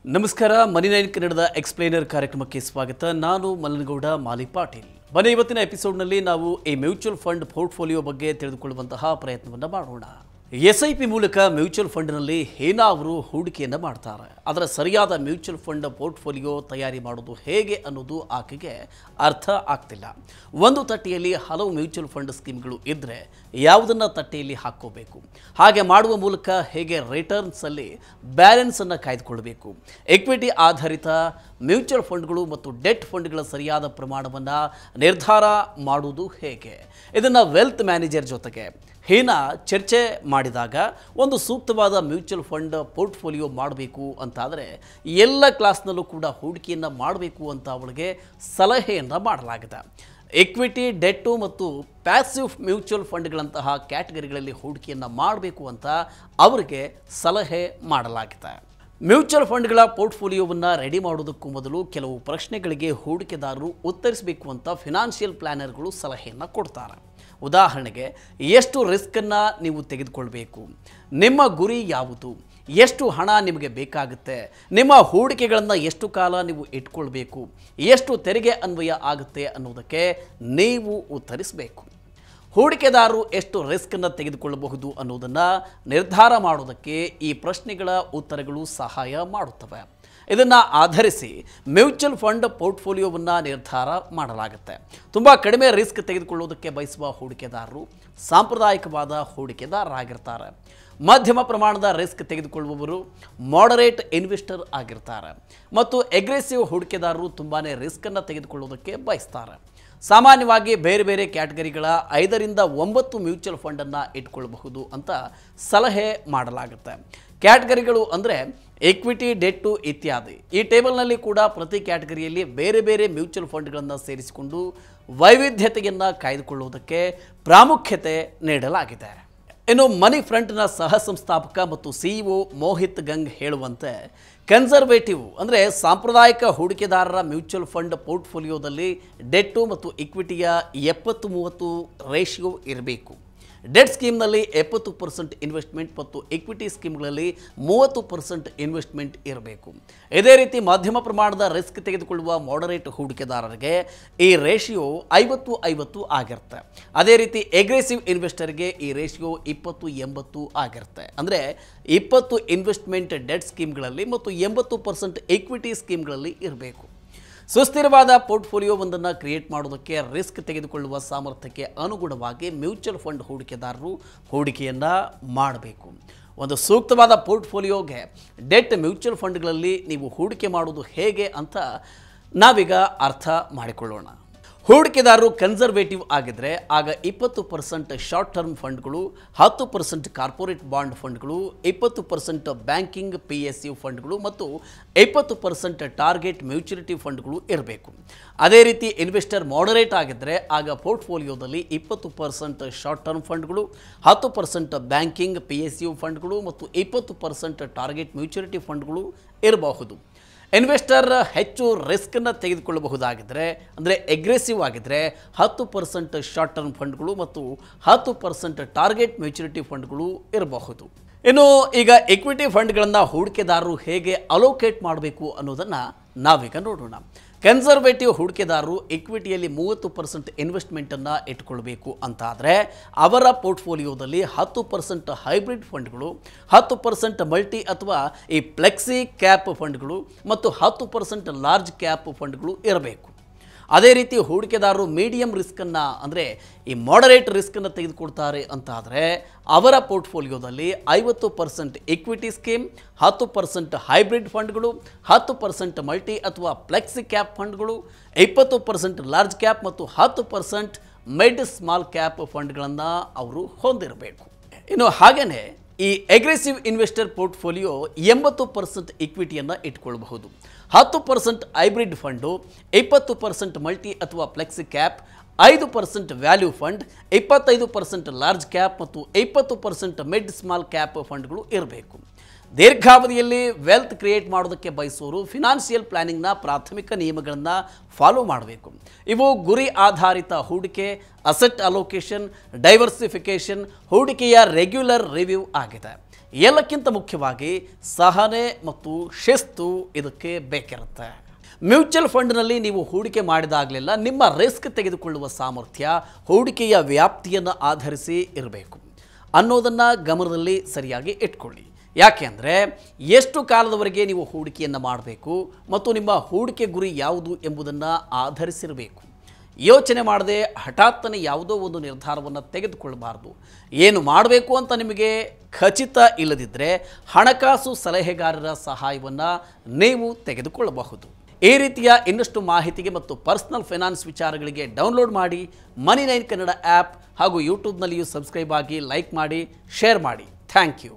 ನಮಸ್ಕಾರ ಮನಿ ನೈನ್ ಕನ್ನಡದ ಎಕ್ಸ್ಪ್ಲೇನರ್ ಕಾರ್ಯಕ್ರಮಕ್ಕೆ ಸ್ವಾಗತ. ನಾನು ಮಲ್ಲನಗೌಡ ಮಾಲಿ ಪಾಟೀಲ್. ಬನ್ನಿ ಇವತ್ತಿನ ಎಪಿಸೋಡ್ನಲ್ಲಿ ನಾವು ಈ ಮ್ಯೂಚುವಲ್ ಫಂಡ್ ಪೋರ್ಟ್ಫೋಲಿಯೋ ಬಗ್ಗೆ ತಿಳಿದುಕೊಳ್ಳುವಂತಹ ಪ್ರಯತ್ನವನ್ನು ಮಾಡೋಣ. SIP ಮೂಲಕ ಮ್ಯೂಚುವಲ್ ಫಂಡ್ನಲ್ಲಿ ಹೇನಾ ಅವರು ಹೂಡಿಕೆಯನ್ನು ಮಾಡ್ತಾರೆ. ಅದರ ಸರಿಯಾದ ಮ್ಯೂಚುವಲ್ ಫಂಡ್ ಪೋರ್ಟ್ಫೋಲಿಯೋ ತಯಾರಿ ಮಾಡೋದು ಹೇಗೆ ಅನ್ನೋದು ಆಕೆಗೆ ಅರ್ಥ ಆಗ್ತಿಲ್ಲ. ಒಂದು ತಟ್ಟೆಯಲ್ಲಿ ಹಲವು ಮ್ಯೂಚುವಲ್ ಫಂಡ್ ಸ್ಕೀಮ್ಗಳು ಇದ್ದರೆ ಯಾವುದನ್ನು ತಟ್ಟೆಯಲ್ಲಿ ಹಾಕ್ಕೋಬೇಕು, ಹಾಗೆ ಮಾಡುವ ಮೂಲಕ ಹೇಗೆ ರಿಟರ್ನ್ಸಲ್ಲಿ ಬ್ಯಾಲೆನ್ಸನ್ನು ಕಾಯ್ದುಕೊಳ್ಬೇಕು, ಇಕ್ವಿಟಿ ಆಧಾರಿತ ಮ್ಯೂಚುವಲ್ ಫಂಡ್ಗಳು ಮತ್ತು ಡೆಟ್ ಫಂಡ್ಗಳ ಸರಿಯಾದ ಪ್ರಮಾಣವನ್ನು ನಿರ್ಧಾರ ಮಾಡುವುದು ಹೇಗೆ, ಇದನ್ನು ವೆಲ್ತ್ ಮ್ಯಾನೇಜರ್ ಜೊತೆಗೆ ಹೇನಾ ಚರ್ಚೆ ಮಾಡಿದಾಗ ಒಂದು ಸೂಕ್ತವಾದ ಮ್ಯೂಚುವಲ್ ಫಂಡ್ ಪೋರ್ಟ್ಫೋಲಿಯೋ ಮಾಡಬೇಕು ಅಂತಾದರೆ ಎಲ್ಲ ಕ್ಲಾಸ್ನಲ್ಲೂ ಕೂಡ ಹೂಡಿಕೆಯನ್ನು ಮಾಡಬೇಕು ಅಂತ ಅವಳಿಗೆ ಸಲಹೆಯನ್ನು ಮಾಡಲಾಗಿದೆ. ಇಕ್ವಿಟಿ, ಡೆಟ್ಟು ಮತ್ತು ಪ್ಯಾಸಿವ್ ಮ್ಯೂಚುವಲ್ ಫಂಡ್ಗಳಂತಹ ಕ್ಯಾಟಗರಿಗಳಲ್ಲಿ ಹೂಡಿಕೆಯನ್ನು ಮಾಡಬೇಕು ಅಂತ ಅವರಿಗೆ ಸಲಹೆ ಮಾಡಲಾಗಿದೆ. ಮ್ಯೂಚುವಲ್ ಫಂಡ್ಗಳ ಪೋರ್ಟ್ಫೋಲಿಯೋವನ್ನು ರೆಡಿ ಮಾಡೋದಕ್ಕೂ ಮೊದಲು ಕೆಲವು ಪ್ರಶ್ನೆಗಳಿಗೆ ಹೂಡಿಕೆದಾರರು ಉತ್ತರಿಸಬೇಕು ಅಂತ ಫಿನಾನ್ಷಿಯಲ್ ಪ್ಲ್ಯಾನರ್ಗಳು ಸಲಹೆಯನ್ನು ಕೊಡ್ತಾರೆ. ಉದಾಹರಣೆಗೆ, ಎಷ್ಟು ರಿಸ್ಕನ್ನು ನೀವು ತೆಗೆದುಕೊಳ್ಬೇಕು, ನಿಮ್ಮ ಗುರಿ ಯಾವುದು, ಎಷ್ಟು ಹಣ ನಿಮಗೆ ಬೇಕಾಗುತ್ತೆ, ನಿಮ್ಮ ಹೂಡಿಕೆಗಳನ್ನು ಎಷ್ಟು ಕಾಲ ನೀವು ಇಟ್ಕೊಳ್ಬೇಕು, ಎಷ್ಟು ತೆರಿಗೆ ಅನ್ವಯ ಆಗುತ್ತೆ ಅನ್ನೋದಕ್ಕೆ ನೀವು ಉತ್ತರಿಸಬೇಕು. ಹೂಡಿಕೆದಾರರು ಎಷ್ಟು ರಿಸ್ಕನ್ನು ತೆಗೆದುಕೊಳ್ಳಬಹುದು ಅನ್ನೋದನ್ನು ನಿರ್ಧಾರ ಮಾಡೋದಕ್ಕೆ ಈ ಪ್ರಶ್ನೆಗಳ ಉತ್ತರಗಳು ಸಹಾಯ ಮಾಡುತ್ತವೆ. ಇದನ್ನು ಆಧರಿಸಿ ಮ್ಯೂಚುವಲ್ ಫಂಡ್ ಪೋರ್ಟ್ಫೋಲಿಯೋವನ್ನು ನಿರ್ಧಾರ ಮಾಡಲಾಗುತ್ತೆ. ತುಂಬ ಕಡಿಮೆ ರಿಸ್ಕ್ ತೆಗೆದುಕೊಳ್ಳೋದಕ್ಕೆ ಬಯಸುವ ಹೂಡಿಕೆದಾರರು ಸಾಂಪ್ರದಾಯಿಕವಾದ ಹೂಡಿಕೆದಾರರಾಗಿರ್ತಾರೆ. ಮಧ್ಯಮ ಪ್ರಮಾಣದ ರಿಸ್ಕ್ ತೆಗೆದುಕೊಳ್ಳುವವರು ಮಾಡರೇಟ್ ಇನ್ವೆಸ್ಟರ್ ಆಗಿರ್ತಾರೆ. ಮತ್ತು ಅಗ್ರೆಸಿವ್ ಹೂಡಿಕೆದಾರರು ತುಂಬಾ ರಿಸ್ಕನ್ನು ತೆಗೆದುಕೊಳ್ಳೋದಕ್ಕೆ ಬಯಸ್ತಾರೆ. ಸಾಮಾನ್ಯವಾಗಿ ಬೇರೆ ಬೇರೆ ಕ್ಯಾಟಗರಿಗಳ 5 ರಿಂದ 9 ಮ್ಯೂಚುವಲ್ ಫಂಡನ್ನು ಇಟ್ಕೊಳ್ಬಹುದು ಅಂತ ಸಲಹೆ ಮಾಡಲಾಗುತ್ತೆ. ಕ್ಯಾಟಗರಿಗಳು ಅಂದರೆ ಇಕ್ವಿಟಿ, ಡೆಟ್ಟು ಇತ್ಯಾದಿ. ಈ ಟೇಬಲ್ನಲ್ಲಿ ಕೂಡ ಪ್ರತಿ ಕ್ಯಾಟಗರಿಯಲ್ಲಿ ಬೇರೆ ಬೇರೆ ಮ್ಯೂಚುವಲ್ ಫಂಡ್ಗಳನ್ನು ಸೇರಿಸಿಕೊಂಡು ವೈವಿಧ್ಯತೆಯನ್ನು ಕಾಯ್ದುಕೊಳ್ಳುವುದಕ್ಕೆ ಪ್ರಾಮುಖ್ಯತೆ ನೀಡಲಾಗಿದೆ. ಇನ್ನು ಮನಿ ಫ್ರಂಟ್ನ ಸಹ ಸಂಸ್ಥಾಪಕ ಮತ್ತು CEO ಮೋಹಿತ್ ಗಂಗ್ ಹೇಳುವಂತೆ ಕನ್ಸರ್ವೇಟಿವ್ ಅಂದರೆ ಸಾಂಪ್ರದಾಯಿಕ ಹೂಡಿಕೆದಾರರ ಮ್ಯೂಚುವಲ್ ಫಂಡ್ ಪೋರ್ಟ್ಫೋಲಿಯೋದಲ್ಲಿ ಡೆಟ್ಟು ಮತ್ತು ಇಕ್ವಿಟಿಯ 70-30 ರೇಷಿಯೋ ಇರಬೇಕು. ಡೆಟ್ ಸ್ಕೀಮ್ನಲ್ಲಿ 70% ಇನ್ವೆಸ್ಟ್ಮೆಂಟ್ ಮತ್ತು ಇಕ್ವಿಟಿ ಸ್ಕೀಮ್ಗಳಲ್ಲಿ 30% ಇನ್ವೆಸ್ಟ್ಮೆಂಟ್ ಇರಬೇಕು. ಇದೇ ರೀತಿ ಮಧ್ಯಮ ಪ್ರಮಾಣದ ರಿಸ್ಕ್ ತೆಗೆದುಕೊಳ್ಳುವ ಮಾಡರೇಟ್ ಹೂಡಿಕೆದಾರರಿಗೆ ಈ ರೇಷಿಯೋ 50-50 ಆಗಿರುತ್ತೆ. ಅದೇ ರೀತಿ ಅಗ್ರೆಸಿವ್ ಇನ್ವೆಸ್ಟರ್ಗೆ ಈ ರೇಷಿಯೋ 20-80 ಆಗಿರುತ್ತೆ. ಅಂದರೆ 20 ಇನ್ವೆಸ್ಟ್ಮೆಂಟ್ ಡೆಟ್ ಸ್ಕೀಮ್ಗಳಲ್ಲಿ ಮತ್ತು 80% ಇಕ್ವಿಟಿ ಸ್ಕೀಮ್ಗಳಲ್ಲಿ ಇರಬೇಕು. ಸುಸ್ಥಿರವಾದ ಪೋರ್ಟ್ಫೋಲಿಯೋವೊಂದನ್ನು ಕ್ರಿಯೇಟ್ ಮಾಡೋದಕ್ಕೆ ರಿಸ್ಕ್ ತೆಗೆದುಕೊಳ್ಳುವ ಸಾಮರ್ಥ್ಯಕ್ಕೆ ಅನುಗುಣವಾಗಿ ಮ್ಯೂಚುವಲ್ ಫಂಡ್ ಹೂಡಿಕೆದಾರರು ಹೂಡಿಕೆಯನ್ನು ಮಾಡಬೇಕು. ಒಂದು ಸೂಕ್ತವಾದ ಪೋರ್ಟ್ಫೋಲಿಯೋಗೆ ಡೆಟ್ ಮ್ಯೂಚುವಲ್ ಫಂಡ್ಗಳಲ್ಲಿ ನೀವು ಹೂಡಿಕೆ ಮಾಡೋದು ಹೇಗೆ ಅಂತ ನಾವೀಗ ಅರ್ಥ ಮಾಡಿಕೊಳ್ಳೋಣ. ಹೂಡಿಕೆದಾರರು ಕನ್ಸರ್ವೇಟಿವ್ ಆಗಿದ್ದರೆ ಆಗ 20% ಶಾರ್ಟ್ ಟರ್ಮ್ ಫಂಡ್ಗಳು, 10% ಕಾರ್ಪೊರೇಟ್ ಬಾಂಡ್ ಫಂಡ್ಗಳು, 20% ಬ್ಯಾಂಕಿಂಗ್ PSU ಫಂಡ್ಗಳು ಮತ್ತು 20% ಟಾರ್ಗೆಟ್ ಮ್ಯೂಚುರಿಟಿ ಫಂಡ್ಗಳು ಇರಬೇಕು. ಅದೇ ರೀತಿ ಇನ್ವೆಸ್ಟರ್ ಮಾಡರೇಟ್ ಆಗಿದ್ದರೆ ಆಗ ಪೋರ್ಟ್ಫೋಲಿಯೋದಲ್ಲಿ 20% ಶಾರ್ಟ್ ಟರ್ಮ್ ಫಂಡ್ಗಳು, 10% ಬ್ಯಾಂಕಿಂಗ್ PSU ಫಂಡ್ಗಳು ಮತ್ತು 20% ಟಾರ್ಗೆಟ್ ಮ್ಯೂಚುರಿಟಿ ಫಂಡ್ಗಳು ಇರಬಹುದು. ಇನ್ವೆಸ್ಟರ್ ಹೆಚ್ಚು ರಿಸ್ಕನ್ನು ತೆಗೆದುಕೊಳ್ಳಬಹುದಾಗಿದ್ದರೆ ಅಂದರೆ ಅಗ್ರೆಸಿವ್ ಆಗಿದ್ದರೆ 10% ಶಾರ್ಟ್ ಟರ್ಮ್ ಫಂಡ್ಗಳು ಮತ್ತು 10% ಟಾರ್ಗೆಟ್ ಮ್ಯೂಚುರಿಟಿ ಫಂಡ್ಗಳು ಇರಬಹುದು. ಇನ್ನು ಈಗ ಇಕ್ವಿಟಿ ಫಂಡ್ಗಳನ್ನು ಹೂಡಿಕೆದಾರರು ಹೇಗೆ ಅಲೋಕೇಟ್ ಮಾಡಬೇಕು ಅನ್ನೋದನ್ನು ನಾವೀಗ ನೋಡೋಣ. ಕನ್ಸರ್ವೇಟಿವ್ ಹೂಡಿಕೆದಾರರು ಇಕ್ವಿಟಿಯಲ್ಲಿ 30% ಇನ್ವೆಸ್ಟ್ಮೆಂಟನ್ನು ಇಟ್ಕೊಳ್ಬೇಕು ಅಂತಾದರೆ ಅವರ ಪೋರ್ಟ್ಫೋಲಿಯೋದಲ್ಲಿ 10% ಹೈಬ್ರಿಡ್ ಫಂಡ್ಗಳು, 10% ಮಲ್ಟಿ ಅಥವಾ ಈ ಫ್ಲೆಕ್ಸಿ ಕ್ಯಾಪ್ ಫಂಡ್ಗಳು ಮತ್ತು 10% ಲಾರ್ಜ್ ಕ್ಯಾಪ್ ಫಂಡ್ಗಳು ಇರಬೇಕು. ಅದೇ ರೀತಿ ಹೂಡಿಕೆದಾರರು ಮೀಡಿಯಂ ರಿಸ್ಕನ್ನು ಅಂದರೆ ಈ ಮಾಡರೇಟ್ ರಿಸ್ಕನ್ನು ತೆಗೆದುಕೊಳ್ತಾರೆ ಅಂತಾದರೆ ಅವರ ಪೋರ್ಟ್ಫೋಲಿಯೋದಲ್ಲಿ 50% ಇಕ್ವಿಟಿ ಸ್ಕೀಮ್, 10% ಹೈಬ್ರಿಡ್ ಫಂಡ್ಗಳು, 10% ಮಲ್ಟಿ ಅಥವಾ ಫ್ಲೆಕ್ಸಿ ಕ್ಯಾಪ್ ಫಂಡ್ಗಳು, 20% ಲಾರ್ಜ್ ಕ್ಯಾಪ್ ಮತ್ತು 10% ಮಿಡ್ ಸ್ಮಾಲ್ ಕ್ಯಾಪ್ ಫಂಡ್ಗಳನ್ನು ಅವರು ಹೊಂದಿರಬೇಕು. ಇನ್ನು ಹಾಗೆಯೇ ಈ ಅಗ್ರೆಸಿವ್ ಇನ್ವೆಸ್ಟರ್ ಪೋರ್ಟ್ಫೋಲಿಯೋ 80% ಇಕ್ವಿಟಿಯನ್ನು ಇಟ್ಕೊಳ್ಬಹುದು, 10% ಹೈಬ್ರಿಡ್ ಫಂಡು, 20% ಮಲ್ಟಿ ಅಥವಾ flexi cap, 5% value fund, 25% large cap ಮತ್ತು 20% ಮಿಡ್ ಸ್ಮಾಲ್ ಕ್ಯಾಪ್ ಫಂಡ್ಗಳು ಇರಬೇಕು. ದೀರ್ಘಾವಧಿಯಲ್ಲಿ ವೆಲ್ತ್ ಕ್ರಿಯೇಟ್ ಮಾಡೋದಕ್ಕೆ ಬಯಸೋರು ಫಿನಾನ್ಷಿಯಲ್ ಪ್ಲಾನಿಂಗ್ನ ಪ್ರಾಥಮಿಕ ನಿಯಮಗಳನ್ನು ಫಾಲೋ ಮಾಡಬೇಕು. ಇವು ಗುರಿ ಆಧಾರಿತ ಹೂಡಿಕೆ, ಅಸೆಟ್ ಅಲೋಕೇಶನ್, ಡೈವರ್ಸಿಫಿಕೇಷನ್, ಹೂಡಿಕೆಯ ರೆಗ್ಯುಲರ್ ರಿವ್ಯೂ ಆಗಿದೆ. ಎಲ್ಲಕ್ಕಿಂತ ಮುಖ್ಯವಾಗಿ ಸಹನೆ ಮತ್ತು ಶಿಸ್ತು ಇದಕ್ಕೆ ಬೇಕಿರುತ್ತೆ. ಮ್ಯೂಚುವಲ್ ಫಂಡ್ನಲ್ಲಿ ನೀವು ಹೂಡಿಕೆ ಮಾಡಿದಾಗಲೆಲ್ಲ ನಿಮ್ಮ ರಿಸ್ಕ್ ತೆಗೆದುಕೊಳ್ಳುವ ಸಾಮರ್ಥ್ಯ ಹೂಡಿಕೆಯ ವ್ಯಾಪ್ತಿಯನ್ನು ಆಧರಿಸಿ ಇರಬೇಕು ಅನ್ನೋದನ್ನು ಗಮನದಲ್ಲಿ ಸರಿಯಾಗಿ ಇಟ್ಕೊಳ್ಳಿ. ಯಾಕೆ ಅಂದರೆ ಎಷ್ಟು ಕಾಲದವರೆಗೆ ನೀವು ಹೂಡಿಕೆಯನ್ನು ಮಾಡಬೇಕು ಮತ್ತು ನಿಮ್ಮ ಹೂಡಿಕೆ ಗುರಿ ಯಾವುದು ಎಂಬುದನ್ನು ಆಧರಿಸಿರಬೇಕು. ಯೋಚನೆ ಮಾಡದೆ ಹಠಾತ್ತನೆ ಯಾವುದೋ ಒಂದು ನಿರ್ಧಾರವನ್ನು ತೆಗೆದುಕೊಳ್ಳಬಾರ್ದು. ಏನು ಮಾಡಬೇಕು ಅಂತ ನಿಮಗೆ ಖಚಿತ ಇಲ್ಲದಿದ್ದರೆ ಹಣಕಾಸು ಸಲಹೆಗಾರರ ಸಹಾಯವನ್ನು ನೀವು ತೆಗೆದುಕೊಳ್ಳಬಹುದು. ಈ ರೀತಿಯ ಇನ್ನಷ್ಟು ಮಾಹಿತಿಗೆ ಮತ್ತು ಪರ್ಸನಲ್ ಫೈನಾನ್ಸ್ ವಿಚಾರಗಳಿಗೆ ಡೌನ್ಲೋಡ್ ಮಾಡಿ ಮನಿ9 ಕನ್ನಡ ಆ್ಯಪ್ ಹಾಗೂ ಯೂಟ್ಯೂಬ್ನಲ್ಲಿಯೂ ಸಬ್ಸ್ಕ್ರೈಬ್ ಆಗಿ, ಲೈಕ್ ಮಾಡಿ, ಶೇರ್ ಮಾಡಿ. Thank you.